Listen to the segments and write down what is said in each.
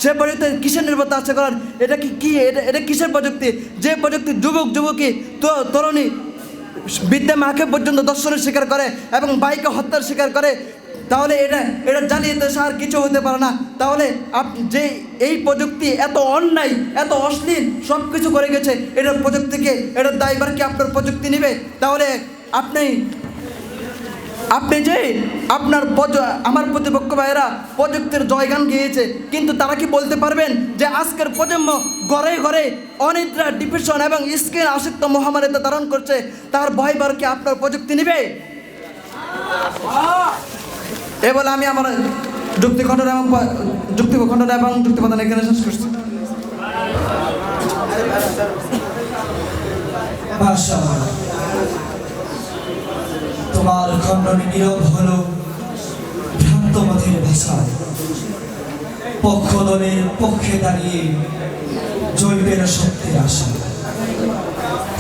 সে প্রযুক্তি কিসের নির্ভরতা আছে করেন? এটা কি এটা কিসের প্রযুক্তি? যে প্রযুক্তি যুবক যুবকী তরুণী বিদ্যা মাকে পর্যন্ত দর্শনের শিকার করে এবং বাইকে হত্যার শিকার করে, তাহলে এটা জ্বালিয়ে দেশ আর কিছু হতে পারে না। তাহলে যে এই প্রযুক্তি এত অন্যায়, এত অশ্লীল সব কিছু করে গেছে, এটার প্রযুক্তিকে, এটার দায়ভার কি আপনার প্রযুক্তি নেবে? তাহলে আপনি যে আমার প্রতিপক্ষ ভাইয়েরা প্রযুক্তির জয়গান গেয়েছে, কিন্তু তারা কি বলতে পারবেন যে আজকের প্রজন্ম ঘরে ঘরে অনিদ্রা, ডিপ্রেশন এবং স্কিন আসক্ত মহামারীতে ধারণ করছে, তার ভয়বার কি আপনার প্রযুক্তি নেবে? এ বলে আমি আমার যুক্তিখণ্ডন এবং যুক্তিপ্রদান এখানে শেষ করছি। তোমার খণ্ডনে নীরব হলো ভ্রান্তমতের ভাষায়, পক্ষ দলের পক্ষে দাঁড়িয়ে জৈবের শক্তির আশা।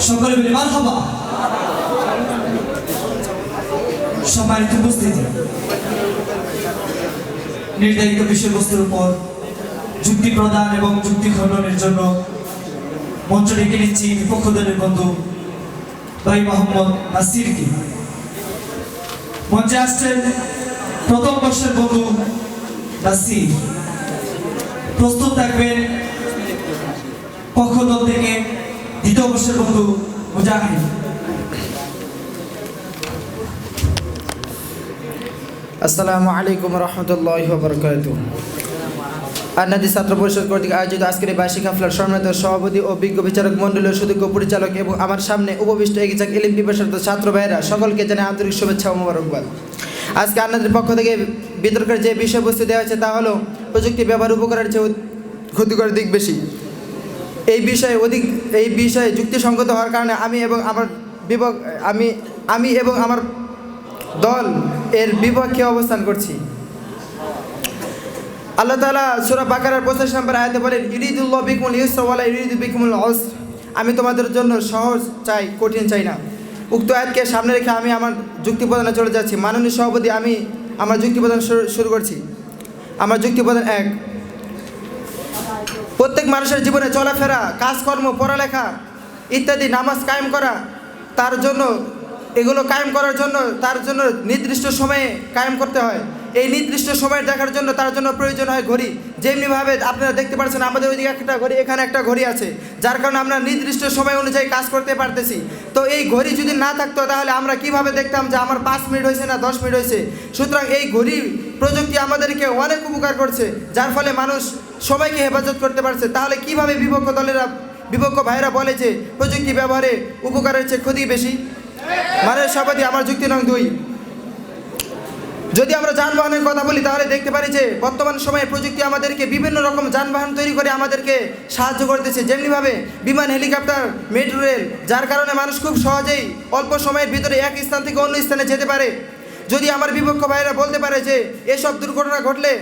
সকলে মিলে মারহাবা। সম্মানিত উপস্থিতি, নির্ধারিত বিষয়বস্তুর উপর যুক্তি প্রদান এবং যুক্তি খণ্ডনের জন্য মঞ্চ ডেকে নিচ্ছি পক্ষ দলের বন্ধু ভাই মোহাম্মদ নাসিরকে। মঞ্চে আসছেন প্রথম বর্ষের বন্ধু নাসির। প্রস্তুত থাকবেন পক্ষ দল থেকে দ্বিতীয় বর্ষের বন্ধু মুজাহিদ। আসসালামু আলাইকুম রহমতুল্লাহি ওয়া বারাকাতুহু। আন্নাদি ছাত্র পরিষদ কর্তৃক আয়োজিত আজকের এই বার্ষিক হাফলার সম্মানিত সভাপতি ও বিজ্ঞ বিচারক মণ্ডলীয় সুযোগ্য পরিচালক এবং আমার সামনে উপবিষ্ট এগিয়ে ইলিম পিপাসার্থ ছাত্র ভাইয়েরা সকলকে জানাই আন্তরিক শুভেচ্ছা ও মোবারকবাদ। আজকে আন্নাদের পক্ষ থেকে বিতর্কের যে বিষয়বস্তু দেওয়া হয়েছে তা হলো প্রযুক্তি ব্যবহার উপকারের চেয়ে ক্ষতিকর দিক বেশি। এই বিষয়ে যুক্তিসঙ্গত হওয়ার কারণে আমি এবং আমার দল এর বিপক্ষে অবস্থান করছি। আল্লাহ তাআলা সূরা বাকারার 85 নম্বর আয়াতে বলেন, ইউরিদুল্লাহু বিকুমুল ইউসরা ওয়া লা ইউরিদু বিকুমুল উসর। আমি তোমাদের জন্য সহজ চাই, কঠিন চাই না। উক্ত আয়াতকে সামনে রেখে আমি আমার যুক্তি প্রদানে চলে যাচ্ছি। মাননীয় সভাপতি, আমি আমার যুক্তি প্রদান শুরু করছি। আমার যুক্তি প্রদান 1, প্রত্যেক মানুষের জীবনে চলাফেরা, কাজকর্ম, পড়ালেখা ইত্যাদি নামাজ কায়েম করা, এগুলো কায়েম করার জন্য তার জন্য নির্দিষ্ট সময়ে কায়েম করতে হয়। এই নির্দিষ্ট সময় দেখার জন্য তার জন্য প্রয়োজন হয় ঘড়ি। যেমনিভাবে আপনারা দেখতে পাচ্ছেন আমাদের ওইদিকে একটা ঘড়ি, এখানে একটা ঘড়ি আছে, যার কারণে আমরা নির্দিষ্ট সময় অনুযায়ী কাজ করতে পারতেছি। তো এই ঘড়ি যদি না থাকতো তাহলে আমরা কিভাবে দেখতাম যে আমার 5 মিনিট হয়েছে না 10 মিনিট হয়েছে? সুতরাং এই ঘড়ি প্রযুক্তি আমাদেরকে অনেক উপকার করছে, যার ফলে মানুষ সবাইকে হেফাজত করতে পারছে। তাহলে কিভাবে বিপক্ষ ভাইরা বলে যে প্রযুক্তি ব্যবহারে উপকারের চেয়ে ক্ষতি বেশি? মাননীয় সভাপতি, আমার যুক্তি নং 2, যদি আমরা যানবাহনের কথা বলি তাহলে দেখতে পারি যে বর্তমান সময়ে প্রযুক্তি আমাদেরকে বিভিন্ন রকম যানবাহন তৈরি করে আমাদেরকে সাহায্য করতেছে। যেমনিভাবে বিমান, হেলিকপ্টার, মেট্রো রেল, যার কারণে মানুষ খুব সহজেই অল্প সময়ের ভিতরে এক স্থান থেকে অন্য স্থানে যেতে পারে। যদি আমার বিপক্ষ ভাইরা বলতে পারে যে এসব দুর্ঘটনা ঘটলে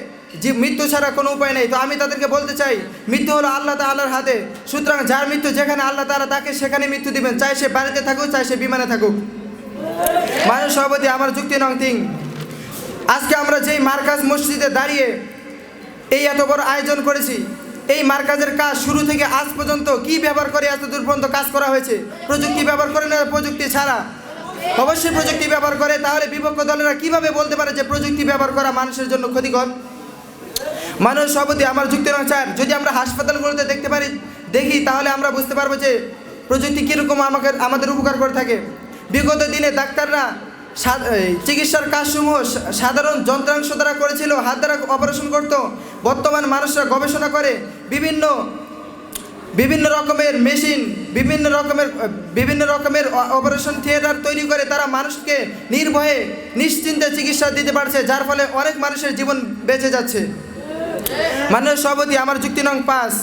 যে মৃত্যু ছাড়া কোনো উপায় নেই, তো আমি তাদেরকে বলতে চাই মৃত্যু হলো আল্লাহ তাআলার হাতে। সুতরাং যার মৃত্যু যেখানে আল্লাহ তাআলা তাকে সেখানে মৃত্যু দিবেন, চাই সে বাড়িতে থাকুক, চাই সে বিমানে থাকুক। মাননীয় সভাপতি, আমার যুক্তি নং 3, আজকে আমরা যেই মার্কাজ মসজিদে দাঁড়িয়ে এই এত বড় আয়োজন করেছি, এই মার্কাজের কাজ শুরু থেকে আজ পর্যন্ত কি ব্যবহার করে এত দূর পর্যন্ত কাজ করা হয়েছে? প্রযুক্তি ব্যবহার করে না প্রযুক্তি ছাড়া? অবশ্যই প্রযুক্তি ব্যবহার করে। তাহলে বিপক্ষ দলেরা কিভাবে বলতে পারে যে প্রযুক্তি ব্যবহার করা মানুষের জন্য ক্ষতিকর? মাননীয় সভাপতি, আমার যুক্তি নং 4, যদি আমরা হাসপাতালগুলোতে দেখি তাহলে আমরা বুঝতে পারবো যে প্রযুক্তি কীরকম আমাদের উপকার করে থাকে। বিগত দিনে ডাক্তাররা চিকিৎসার কাজসমূহ সাধারণ যন্ত্রাংশ দ্বারা করেছিল, হাত দ্বারা অপারেশন করত। বর্তমান মানুষরা গবেষণা করে বিভিন্ন রকমের মেশিন, বিভিন্ন রকমের অপারেশন থিয়েটার তৈরি করে তারা মানুষকে নির্ভয়ে নিশ্চিন্তে চিকিৎসা দিতে পারছে, যার ফলে অনেক মানুষের জীবন বেঁচে যাচ্ছে। মাননীয় সভাপতি, আমার যুক্তি নং 5,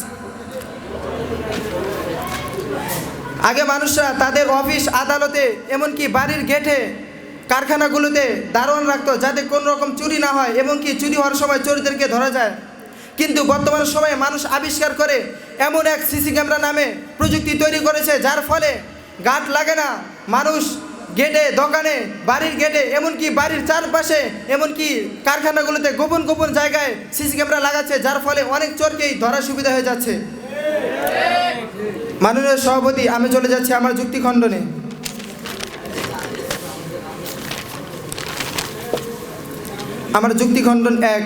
আগে মানুষরা তাদের অফিস, আদালতে, এমনকি বাড়ির গেটে, কারখানাগুলোতে দারোয়ান রাখতো যাতে কোনো রকম চুরি না হয় এবং কি চুরি হওয়ার সময় চোরদেরকে ধরা যায়। কিন্তু বর্তমান সময়ে মানুষ আবিষ্কার করে এমন এক সিসি ক্যামেরা নামে প্রযুক্তি তৈরি করেছে, যার ফলে গার্ড লাগে না, মানুষ গেটে, দোকানে, বাড়ির গেটে, এমনকি বাড়ির চারপাশে, এমনকি কারখানাগুলোতে গোপন গোপন জায়গায় সিসি ক্যামেরা লাগাচ্ছে, যার ফলে অনেক চোরকেই ধরার সুবিধা হয়ে যাচ্ছে। মাননীয় সভাপতি, আমি চলে যাচ্ছি আমার যুক্তি খণ্ডনে। আমার যুক্তি খণ্ডন 1।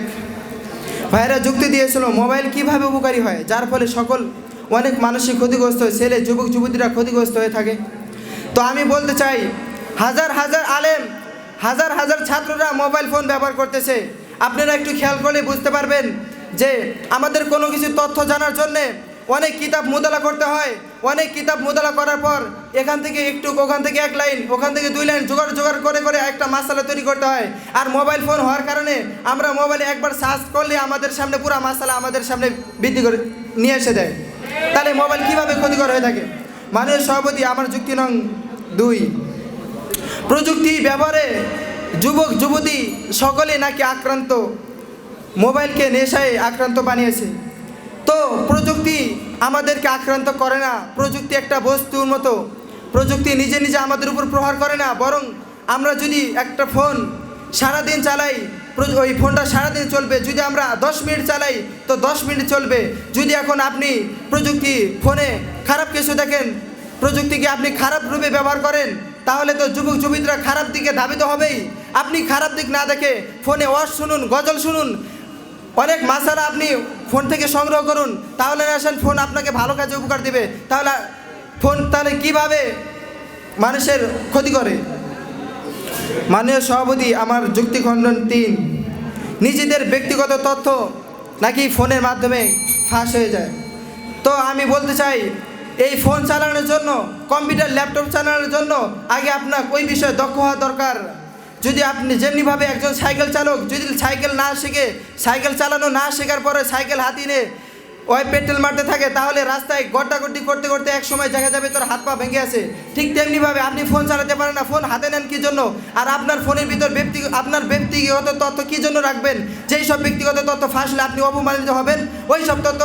ভাইরা যুক্তি দিয়েছিল মোবাইল কিভাবে উপকারী হয়, যার ফলে অনেক মানসিক ক্ষতিগ্রস্ত হয়, ছেলে যুবক যুবতীরা ক্ষতিগ্রস্ত হয়ে থাকে। তো আমি বলতে চাই, হাজার হাজার আলেম, হাজার হাজার ছাত্ররা মোবাইল ফোন ব্যবহার করতেছে। আপনারা একটু খেয়াল করলে বুঝতে পারবেন যে আমাদের কোনো কিছু তথ্য জানার জন্যে অনেক কিতাব মোতালা করতে হয়। অনেক কিতাব মোতালা করার পর এখান থেকে একটু, ওখান থেকে 1 লাইন, ওখান থেকে 2 লাইন জোগাড় করে একটা মাসালা তৈরি করতে হয়। আর মোবাইল ফোন হওয়ার কারণে আমরা মোবাইলে একবার সার্চ করলে আমাদের সামনে পুরো মাসালা আমাদের সামনে বৃদ্ধি করে নিয়ে এসে দেয়। তাহলে মোবাইল কীভাবে ক্ষতিকর হয়ে থাকে? মাননীয় সভাপতি, আমার যুক্তি নং 2। প্রযুক্তি ব্যবহারে যুবক যুবতী সকলে নাকি আক্রান্ত, মোবাইলকে নেশায় আক্রান্ত বানিয়েছে। তো প্রযুক্তি আমাদেরকে আক্রান্ত করে না, প্রযুক্তি একটা বস্তুর মতো। প্রযুক্তি নিজে নিজে আমাদের উপর প্রহার করে না, বরং আমরা যদি একটা ফোন সারাদিন চালাই, ওই ফোনটা সারাদিন চলবে। যদি আমরা 10 মিনিট চালাই তো 10 মিনিট চলবে। যদি এখন আপনি প্রযুক্তি ফোনে খারাপ কিছু দেখেন, প্রযুক্তিকে আপনি খারাপ রূপে ব্যবহার করেন, তাহলে তো যুবক যুবতীরা খারাপ দিকে ধাবিত হবেই। আপনি খারাপ দিক না দেখে ফোনে ওয়াজ শুনুন, গজল শুনুন, অনেক মাসালা আপনি ফোন থেকে সংগ্রহ করুন, তাহলে আসেন ফোন আপনাকে ভালো কাজে উপকার দেবে। তাহলে কীভাবে মানুষের ক্ষতি করে? মাননীয় সভাপতি, আমার যুক্তি খণ্ডন 3। নিজেদের ব্যক্তিগত তথ্য নাকি ফোনের মাধ্যমে ফাঁস হয়ে যায়। তো আমি বলতে চাই, এই ফোন চালানোর জন্য, কম্পিউটার ল্যাপটপ চালানোর জন্য আগে আপনার ওই বিষয়ে দক্ষ হওয়া দরকার। যদি আপনি যেমনিভাবে একজন সাইকেল চালক যদি সাইকেল চালানো না শেখার পরে সাইকেল হাতি নিয়ে ওই পেট্রোল মারতে থাকে, তাহলে রাস্তায় গড্ডাগড্ডি করতে করতে এক সময় দেখা যাবে তোর হাত পা ভেঙে আছে। ঠিক তেমনিভাবে আপনি ফোন চালাতে পারেন না, ফোন হাতে নেন কী জন্য? আর আপনার ফোনের ভিতর আপনার ব্যক্তিগত তথ্য কী জন্য রাখবেন? যেই সব ব্যক্তিগত তথ্য ফাঁসলে আপনি অপমানিত হবেন, ওই সব তথ্য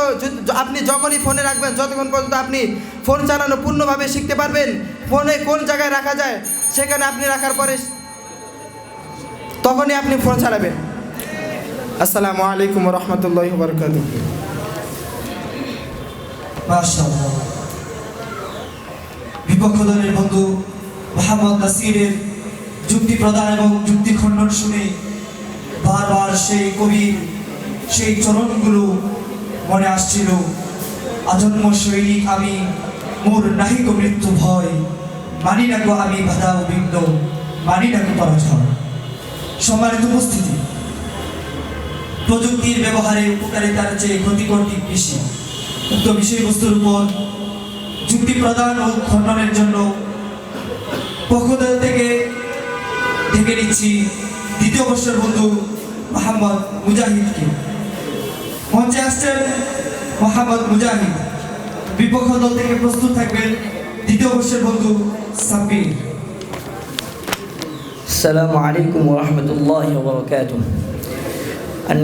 আপনি যখনই ফোনে রাখবেন, যতক্ষণ পর্যন্ত আপনি ফোন চালানো পূর্ণভাবে শিখতে পারবেন, ফোনে কোন জায়গায় রাখা যায় সেখানে আপনি রাখার পরে তখনই আপনি ফোন চালাবেন। আসসালামু আলাইকুম ওয়া রাহমাতুল্লাহি ওয়া বারাকাতুহু। মাশাআল্লাহ। বিপক্ষ দলের বন্ধু মোহাম্মদ নাসিরের যুক্তি প্রদান এবং যুক্তি খণ্ডন শুনে বারবার সেই কবির সেই চরণগুলো মনে আসছিল। আজন্ম সৈনিক আমি, মোর নাহিক মৃত্যু ভয়, মানি না গো আমি বাধা ও বিঘ্ন, মানি না গো পরাজয়। সম্মানিত উপস্থিতি, প্রযুক্তির ব্যবহারে উপকারিতার চেয়ে ক্ষতিকর দিক বেশি। উক্ত বিষয়বস্তুর উপর যুক্তি প্রদান ও খণ্ডনের জন্য পক্ষ থেকে ডেকে নিচ্ছি 2য় বর্ষের বন্ধু মোহাম্মদ মুজাহিদকে। মঞ্চে আসছেন মোহাম্মদ মুজাহিদ। বিপক্ষ দল থেকে প্রস্তুত থাকবেন 2য় বর্ষের বন্ধু সাব্বির। আসসালামু আলাইকুম ওয়া রাহমাতুল্লাহি ওয়া বারাকাতুহু।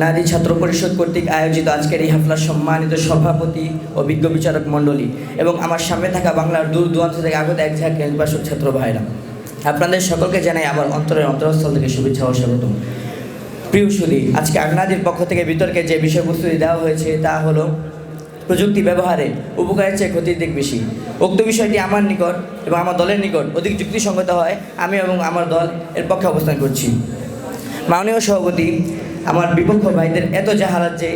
নারী ছাত্র পরিষদ কর্তৃক আয়োজিত আজকের এই হাফলার সম্মানিত সভাপতি ও বিজ্ঞ বিচারক মণ্ডলী এবং আমার সামনে থাকা বাংলার দূর দূরান্ত থেকে আগত এক ঝাঁক নির্বাসক ছাত্র ভাইরা, আপনাদের সকলকে জানাই আমার অন্তরের অন্তরস্থল থেকে শুভেচ্ছা ও স্বাগতম। প্রিয় সুধী, আজকে আগ্নাদির পক্ষ থেকে বিতর্কে যে বিষয়বস্তুটি দেওয়া হয়েছে তা হলো প্রযুক্তি ব্যবহারে উপকারের চেয়ে ক্ষতির দিক বেশি। উক্ত বিষয়টি আমার নিকট এবং আমার দলের নিকট অধিক যুক্তিসঙ্গত হয়, আমি এবং আমার দল এর পক্ষে অবস্থান করছি। মাননীয় সভাপতি, আমার বিপক্ষ ভাইদের এত জাহালাত যে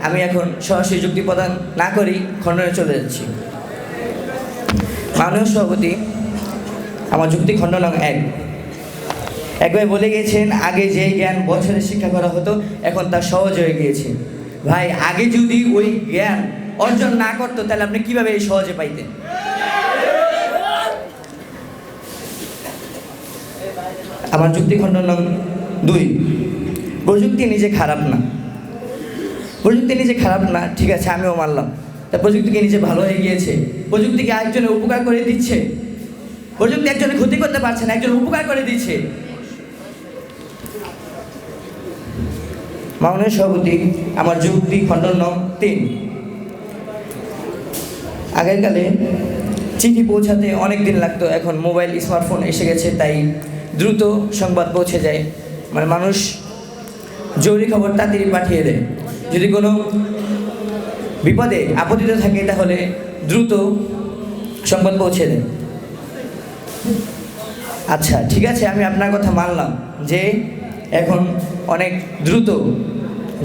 আমি এখন সরাসরি যুক্তি প্রদান না করেই খণ্ডনে চলে যাচ্ছি। মাননীয় সভাপতি, আমার যুক্তি খণ্ডন 1। এক ভাই বলে গিয়েছেন, আগে যে জ্ঞান বছরে শিক্ষা করা হতো এখন তা সহজ হয়ে গিয়েছে। ভাই, আগে যদি ওই জ্ঞান অর্জন না করতো তাহলে আপনি কিভাবে এই সহজে পাইতেন? আমার যুক্তি খণ্ডন 2। প্রযুক্তি নিজে খারাপ না, প্রযুক্তি নিজে খারাপ না, ঠিক আছে, আমিও মানলাম। তা প্রযুক্তিকে নিজে ভালো হয়ে গিয়েছে, প্রযুক্তিকে একজনের উপকার করে দিচ্ছে। প্রযুক্তি একজনের ক্ষতি করতে পারছে না, একজন উপকার করে দিচ্ছে। মাননীয় সভাপতি, আমার যুক্তি খণ্ডন 3। আগেরকালে চিঠি পৌঁছাতে অনেক দিন লাগতো, এখন মোবাইল স্মার্টফোন এসে গেছে, তাই দ্রুত সংবাদ পৌঁছে যায়। মানে মানুষ জরুরি খবর তাড়াতাড়ি পাঠিয়ে দেয়। যদি কোনো বিপদে আপত্তিতে থাকে তাহলে দ্রুত সংবাদ পৌঁছে দেয়। আচ্ছা ঠিক আছে, আমি আপনার কথা মানলাম যে এখন অনেক দ্রুত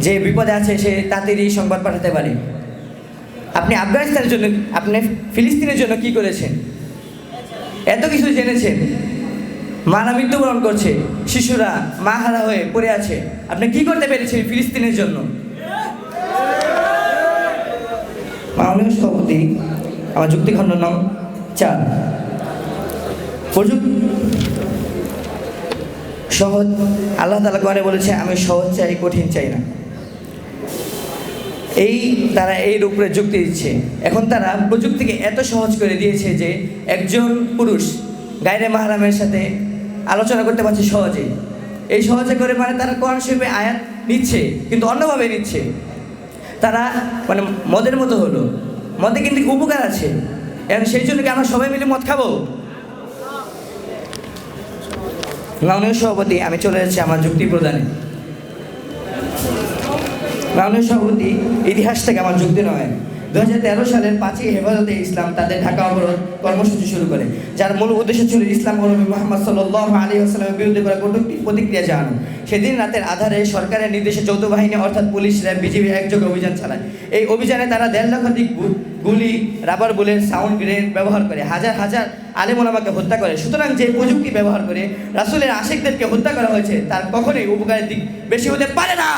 যে বিপদে আছে সে তাড়াতাড়ি সংবাদ পাঠাতে পারে। আপনি আফগানিস্তানের জন্য, আপনি ফিলিস্তিনের জন্য কি করেছেন? এত কিছু জেনেছেন, মারা মৃত্যুবরণ করছে, শিশুরা মা হারা হয়ে পড়ে আছে, আপনি কি করতে পেরেছেন ফিলিস্তিনের জন্য? মাননীয় সভাপতি, আমার যুক্তিখণ্ড নং 4, সহজ, আল্লাহ তাআলা কোরআনে বলেছে আমি সহজ চাই, কঠিন চাই না। তারা এর উপরে যুক্তি দিচ্ছে। এখন তারা প্রযুক্তিকে এত সহজ করে দিয়েছে যে একজন পুরুষ গায়রে মাহরামের সাথে আলোচনা করতে পারছে সহজে। এই সহজে করে মানে তারা কোরআন শরীফে আয়াত নিচ্ছে কিন্তু অন্যভাবে নিচ্ছে। তারা মানে মদের মতো হলো, মদে কিন্তু উপকার আছে, এবং সেই জন্য কি আমরা সবাই মিলে মদ খাবো? মাননীয় সভাপতি, আমি চলে যাচ্ছি আমার যুক্তি প্রদানে। মাননীয় সভাপতি, ইতিহাস থেকে আমার যুক্তি নয়। 2013 সালের 5ই হেফাজতে ইসলাম তাদের ঢাকা অবরোধ কর্মসূচি শুরু করে, যার মূল উদ্দেশ্য ছিল ইসলাম ও নবী মুহাম্মদ সাল্লাল্লাহু আলাইহি ওয়াসাল্লামের বিরুদ্ধে করা কটূক্তি প্রতিক্রিয়া জানানো। সেদিন রাতের আধারে সরকারের নির্দেশে যৌথ বাহিনী অর্থাৎ পুলিশ, র্যাব, বিজিবি একযোগে অভিযান চালায়। এই অভিযানে তারা 1.5 লক্ষাধিক গুলি, রাবার বুলেট, সাউন্ড গ্রেনেড ব্যবহার করে হাজার হাজার আলেম ওলামাকে হত্যা করে। সুতরাং যে প্রযুক্তি ব্যবহার করে রাসূলের আশিকদেরকে হত্যা করা হয়েছে তার কখনোই উপকারের দিক বেশি হতে পারে না।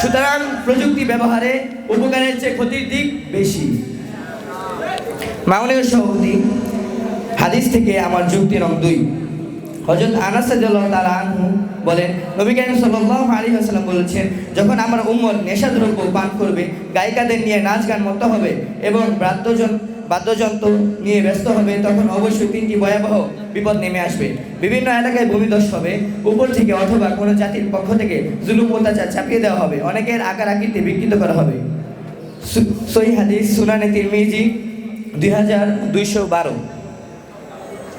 সুতরাং প্রযুক্তি ব্যবহারে উপকারের চেয়ে ক্ষতির দিক বেশি। মাননীয় সভাপতি, হাদিস থেকে আমার যুক্তি নং 2, হযরত আনাস রাদিয়াল্লাহু তাআলা আনহু বলেন, নবী করিম সাল্লাল্লাহু আলাইহি ওয়াসাল্লাম বলেছেন, যখন আমার উম্মত নেশাদ্রব্য পান করবে, গায়িকাদের নিয়ে নাচ গান মত্ত হবে এবং বাদ্যযন্ত্র নিয়ে ব্যস্ত হবে, তখন অবশ্যই 3টি ভয়াবহ বিপদ নেমে আসবে। বিভিন্ন এলাকায় ভূমিধস হবে, উপর থেকে অথবা কোনো জাতির পক্ষ থেকে জুলুম অত্যাচার চাপিয়ে দেওয়া হবে, অনেকের আকার আকৃতি বিকৃত করা হবে। সহিহ হাদিস, সুনানে তিরমিজি 2212।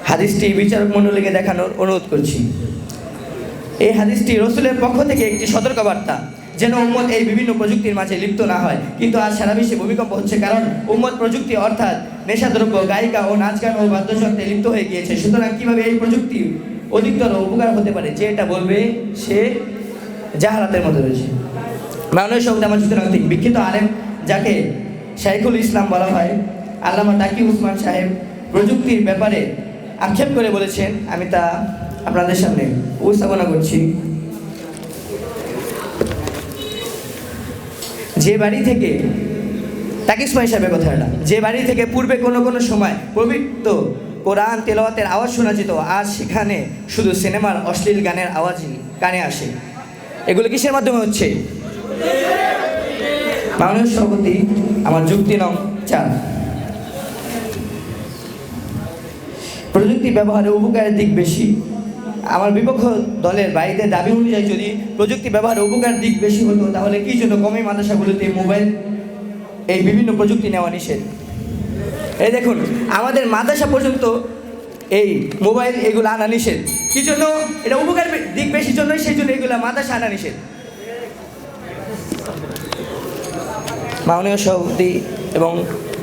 হাদিসটি বিচারক মণ্ডলীকে দেখানোর অনুরোধ করছি। এই হাদিসটি রাসূলের পক্ষ থেকে একটি সতর্কবার্তা, যেন উম্মত এই বিভিন্ন প্রযুক্তির মাঝে লিপ্ত না হয়। কিন্তু আজ সারা বিশ্বে ভূমিকম্প হচ্ছে, কারণ উম্মত প্রযুক্তি অর্থাৎ নেশাদ্রব্য, গায়িকা ও নাচ গান ও বাদ্যযন্ত্রে লিপ্ত হয়ে গিয়েছে। সুতরাং কীভাবে এই প্রযুক্তি অধিকতর উপকার হতে পারে, যে এটা বলবে সে জাহালাতের মধ্যে রয়েছে। মাননীয় সভাপতি, আমার যুক্তি নং 3, বিখ্যাত আলেম যাকে শাইখুল ইসলাম বলা হয়, আল্লামা তাকি উসমান সাহেব প্রযুক্তির ব্যাপারে আক্ষেপ করে বলেছেন, আমি তা আপনাদের সামনে উপস্থাপনা করছি। যে বাড়ি থেকে, তাকিসমা হিসাবে কথাটা, যে বাড়ি থেকে পূর্বে কোনো কোনো সময় পবিত্র কোরআন তেলাওয়াতের আওয়াজ শোনা যেত, আজ সেখানে শুধু সিনেমার অশ্লীল গানের আওয়াজই কানে আসে। এগুলো কিসের মাধ্যমে হচ্ছে? মাননীয় সভাপতি, আমার যুক্তি নং 4, প্রযুক্তি ব্যবহারে উপকারের দিক বেশি। আমার বিপক্ষ দলের বাইরের দাবি অনুযায়ী যদি প্রযুক্তি ব্যবহারে উপকারের দিক বেশি হতো, তাহলে কি জন্য কমই মাদ্রাসাগুলোতে মোবাইল, এই বিভিন্ন প্রযুক্তি নেওয়া নিষেধ? এই দেখুন, আমাদের মাদ্রাসা পর্যন্ত এই মোবাইল এগুলো আনা নিষেধ। কি জন্য? এটা উপকার দিক বেশি জন্যই, সেই জন্য এগুলো মাদ্রাসা আনা নিষেধ। মাননীয় সভাপতি এবং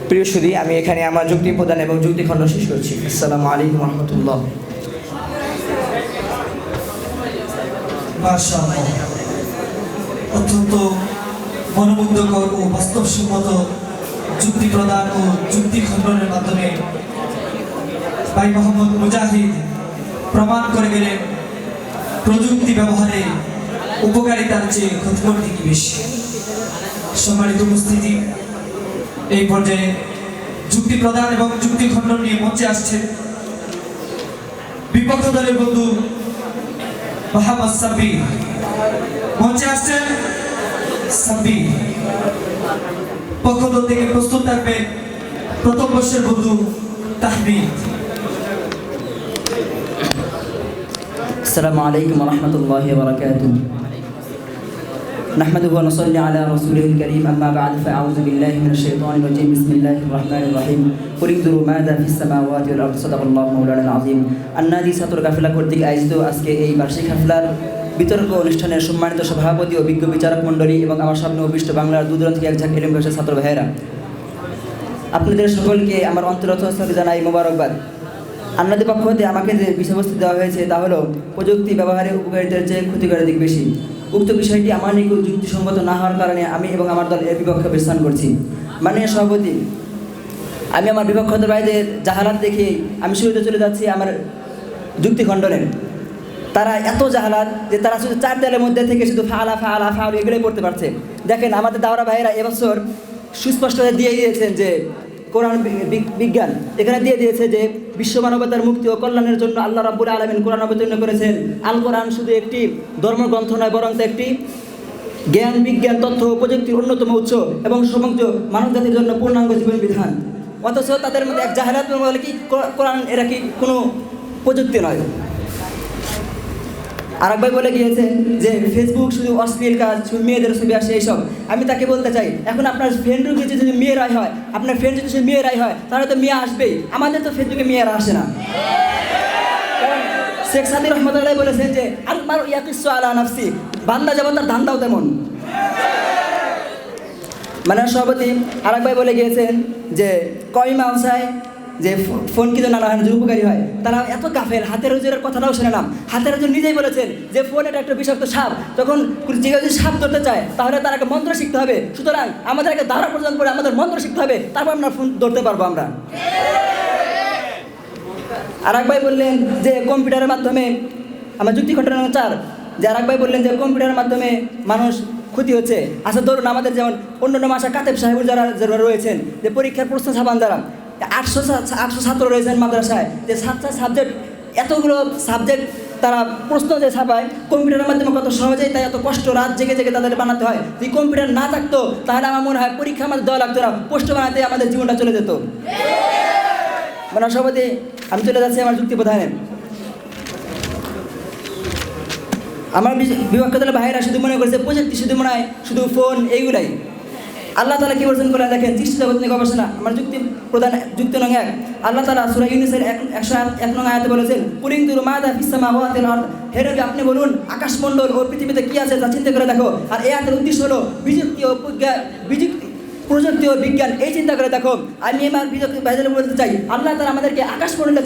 প্রিয় সুধী, আমি এখানে আমার যুক্তি প্রদান এবং যুক্তি খণ্ড শেষ করছি। আসসালামু আলাইকুম ওয়া রাহমাতুল্লাহ। মাশাআল্লাহ, অত্যন্ত মনোমুগ্ধকর ও বাস্তবসম্মত যুক্তি প্রদান ও যুক্তি খণ্ডনের মাধ্যমে ভাই মোহাম্মদ মুজাহিদ প্রমাণ করে গেলেন প্রযুক্তি ব্যবহারে উপকারিতার চেয়ে ক্ষতিকর দিক বেশি। সম্মানিত উপস্থিতি, এই পর্যায়ে যুক্তি প্রদান এবং যুক্তি খণ্ডন নিয়ে মঞ্চে আসছেন বিপক্ষ দলের বন্ধু মোহাম্মদ সাব্বির। মঞ্চে আসছেন সাব্বির। পক্ষ দল থেকে প্রস্তুত থাকবে প্রথম বর্ষের বন্ধু তাহমিদ। আসসালামু আলাইকুম ওয়া রাহমাতুল্লাহি ওয়া বারাকাতুহু। نحمده ونصلي على رسوله الكريم أما بعد فأعوذ بالله من الشيطان الرجيم بسم الله الرحمن الرحيم قل انظروا ماذا في السماوات والأرض صدق الله مولانا العظيم النادي ছাত্র কাফেলা কর্তৃক আয়োজিত আজকে এই বার্ষিক হাফলার বিতর্ক অনুষ্ঠানের সম্মানিত সভাপতি ও বিজ্ঞ বিচারক মণ্ডলী এবং আমার সামনে উপবিষ্ট বাংলার দূরদূরান্ত থেকে এক ঝাঁক এলিম ভাষার ছাত্র ভাইয়েরা, আপনাদের সকলকে আমার অন্তরস্থ থেকে জানাই মোবারকবাদ। আপনাদের পক্ষ হতে আমাকে যে বিষয়বস্তু দেওয়া হয়েছে তা হলো প্রযুক্তি ব্যবহারে উপকারিতার চেয়ে ক্ষতিকরের দিক বেশি। উক্ত বিষয়টি আমার নিকট যুক্তিসঙ্গত না হওয়ার কারণে আমি এবং আমার দল এর বিপক্ষে অবস্থান করছি। মাননীয় সভাপতি, আমি আমার বিপক্ষতার বাইরে জাহালাত দেখে আমি শুরুতে চলে যাচ্ছি আমার যুক্তি খণ্ডনে। তারা এত জাহালাত যে তারা শুধু চার দেয়ালের মধ্যে থেকে শুধু ফালা ফালা ফাল এগুলোই পড়তে পারছে। দেখেন আমাদের দাওরা ভাইয়েরা এবছর সুস্পষ্ট দিয়ে দিয়েছেন যে কোরআন বিজ্ঞান এখানে দিয়ে দিয়েছে যে বিশ্ব মানবতার মুক্তি ও কল্যাণের জন্য আল্লাহ রাব্বুল আলামিন কোরআন অবতীর্ণ করেছেন। আল কোরআন শুধু একটি ধর্মগ্রন্থ নয়, বরং একটি জ্ঞান বিজ্ঞান তথ্য ও প্রযুক্তির অন্যতম উৎস এবং সমগ্র মানবজাতির জন্য পূর্ণাঙ্গ জীবন বিধান। অথচ তাদের মধ্যে এক জাহেলাত বলে কি কোরআন এরা কি কোনো প্রযুক্তি নয়। আরেক ভাই বলে গিয়েছে যে ফেসবুক শুধু অশ্লীল কাজ, শুধু মেয়েদের ছবি আসে এইসব। আমি তাকে বলতে চাই, এখন আপনার ফ্রেন্ডও কিছু যদি মেয়েরাই হয়, আপনার ফ্রেন্ড যদি শুধু মেয়েরাই হয় তাহলে তো মেয়ে আসবেই। আমাদের তো ফেসবুকে মেয়েরা আসে না। কারণ শেখ সাদি রহমতুল্লাহ বলেছেন যে আলমার ইয়াকিসু আলা নাফসি, বান্দা যেমন তার ধান্দাও তেমন। মানে সভাপতি আরেক ভাই বলে গিয়েছেন যে কয়মা আনসায় যে ফোন কিন্তু নানা হয় যে উপকারী হয়, তারা এত গাফেল, হাতের রোজের কথাটাও শুনে নাম। হাতের রোজ নিজেই বলেছেন যে ফোন এটা একটা বিষাক্ত সাপ, তখন যে যদি সাপ ধরতে চায় তাহলে তার একটা মন্ত্র শিখতে হবে। সুতরাং আমাদেরকে দ্বারা প্রদান করে আমাদের মন্ত্র শিখতে হবে, তারপর আমরা ফোন ধরতে পারবো আমরা। আর এক ভাই বললেন যে কম্পিউটারের মাধ্যমে, আমার যুক্তি ঘটনা 4, যে আর এক ভাই বললেন যে কম্পিউটারের মাধ্যমে মানুষ ক্ষতি হচ্ছে। আচ্ছা ধরুন আমাদের যেমন অন্যান্য মাসা কাতেব সাহেবুর যারা রয়েছেন যে পরীক্ষার প্রশ্ন ছাপান, যারা 800 ছাত্র রয়েছেন মাদ্রাসায়, যে 7টা সাবজেক্ট, এতগুলো সাবজেক্ট তারা প্রশ্ন যে ছাপায় কম্পিউটারের মাধ্যমে কত সহজেই, তাই এত কষ্ট রাত জেগে জেগে তাদের বানাতে হয়। যদি কম্পিউটার না থাকতো তাহলে আমার মনে হয় পরীক্ষা আমাদের দেওয়া লাগতো না, পোস্ট বানাতে আমাদের জীবনটা চলে যেত। মানে সভাপতি আমি চলে যাচ্ছি আমার যুক্তি প্রধানে। আমার বিপক্ষ দলের ভাইয়েরা শুধু মনে করছে প্রযুক্তি শুধু মনে হয় শুধু ফোন এইগুলাই। আল্লাহ তাআলা কি বলছেন বলে দেখেন, সৃষ্টি জগৎ নিয়ে গবেষণা। আমার যুক্তি প্রধান যুক্তি নং 1, আল্লাহ তাআলা সূরা ইউনূসের 101 নং আয়াতে বলেছেন কুলিনতুরু মাযা ফিস সামাওয়াতি ওয়াল আরদ, হে নবী আপনি বলুন আকাশমণ্ডল ও পৃথিবীতে কি আছে তা চিন্তা করে দেখো। আর এই আয়াতের উদ্দেশ্য হলো প্রযুক্তি ও বিজ্ঞান এই চিন্তা করে দেখো। আমি আমার ভাইদের বলতে চাই, আল্লাহ তাআলা আমাদেরকে আকাশমণ্ডলে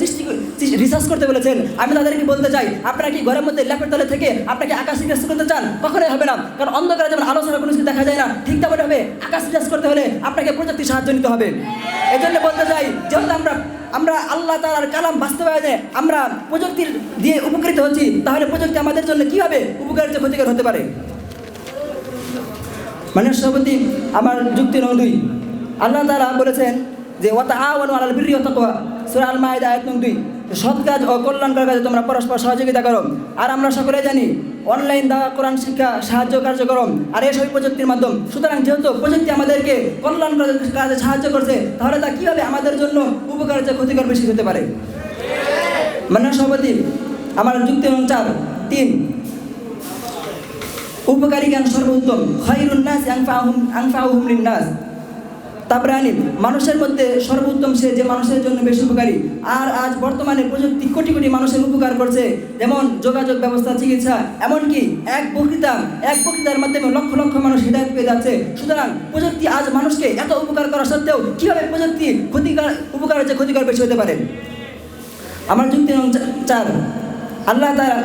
রিসার্চ করতে বলেছেন। আমি তাদেরকে বলতে চাই, আপনারা কি ঘরের মধ্যে ল্যাপের তলে থেকে আপনাকে আকাশ রিসার্চ করতে চান? কখনোই হবে না। কারণ অন্ধকারে যেমন আলো ছাড়া কোনো কিছু দেখা যায় না, ঠিক তেমন হবে আকাশ রিসার্চ করতে হলে আপনাকে প্রযুক্তির সাহায্য নিতে হবে। এই জন্য বলতে চাই, যেহেতু আমরা আল্লাহ তাআলার কালাম বাস্তবায়নে আমরা প্রযুক্তির দিয়ে উপকৃত হচ্ছি, তাহলে প্রযুক্তি আমাদের জন্য কীভাবে উপকারী যে ক্ষতিকর হতে পারে। মানে সভাপতি আমার যুক্তি নং 2, আল্লাহ তাআলা বলেছেন যে ওয়াতাআওয়ানু আলাল বিররি ওয়াত তাকওয়া, সূরা আল মাইদা আয়াত নং 2, সৎ কাজ ও কল্যাণকর কাজে তোমরা পরস্পর সহযোগিতা করো। আর আমরা সকলে জানি অনলাইন দেওয়া কোরআন শিক্ষা সাহায্য কার্যক্রম আর এসব প্রযুক্তির মাধ্যম। সুতরাং যেহেতু প্রযুক্তি আমাদেরকে কল্যাণকর কাজে সাহায্য করছে, তাহলে তা কীভাবে আমাদের জন্য উপকার যে ক্ষতিকর বেশি হতে পারে। মানে সভাপতি আমার যুক্তি নং 4, 3, উপকারী জ্ঞান সর্বোত্তম, খায়রুন নাস আনফাউহুম লিন-নাস। তাবরানী, মানুষের মধ্যে সর্বোত্তম সে যে মানুষের জন্য বেশি উপকারী। আর আজ বর্তমানে প্রযুক্তি কোটি কোটি মানুষের উপকার করছে, যেমন যোগাযোগ ব্যবস্থা, চিকিৎসা, এমনকি এক বক্তৃতার মাধ্যমে লক্ষ লক্ষ মানুষ হিদায়াত পেয়ে যাচ্ছে। সুতরাং প্রযুক্তি আজ মানুষকে এত উপকার করা সত্ত্বেও কীভাবে প্রযুক্তি উপকারের যে ক্ষতিকর বেশি হতে পারে। আমার যুক্তি নং 4, আল্লাহ তাআলা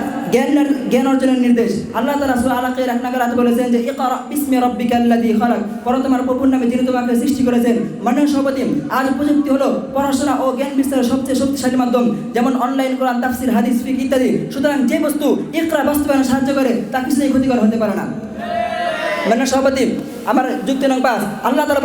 জ্ঞান অর্জনের নির্দেশ। আল্লাহ তাআলা সূরা আলাকের 1 নম্বর আয়াতে বলেছেন যে ইকরা বিসমি রাব্বিকাল্লাযী খালাক, পড়ো তোমার প্রভুর নামে যিনি তোমাকে সৃষ্টি করেছেন। মাননীয় সভাপতি আজ প্রযুক্তি হলো পড়াশোনা ও জ্ঞান বিস্তারের সবচেয়ে শক্তিশালী মাধ্যম, যেমন অনলাইন কোরআন, তাফসির, হাদিস, ফিকহ ইত্যাদি। সুতরাং যে বস্তু ইকরা বাস্তবায়নে সাহায্য করে তা কিছুই ক্ষতিকর হতে পারে না। মাননীয় সভাপতি আমার যুক্তি নং 5, আল্লাহ তাআলা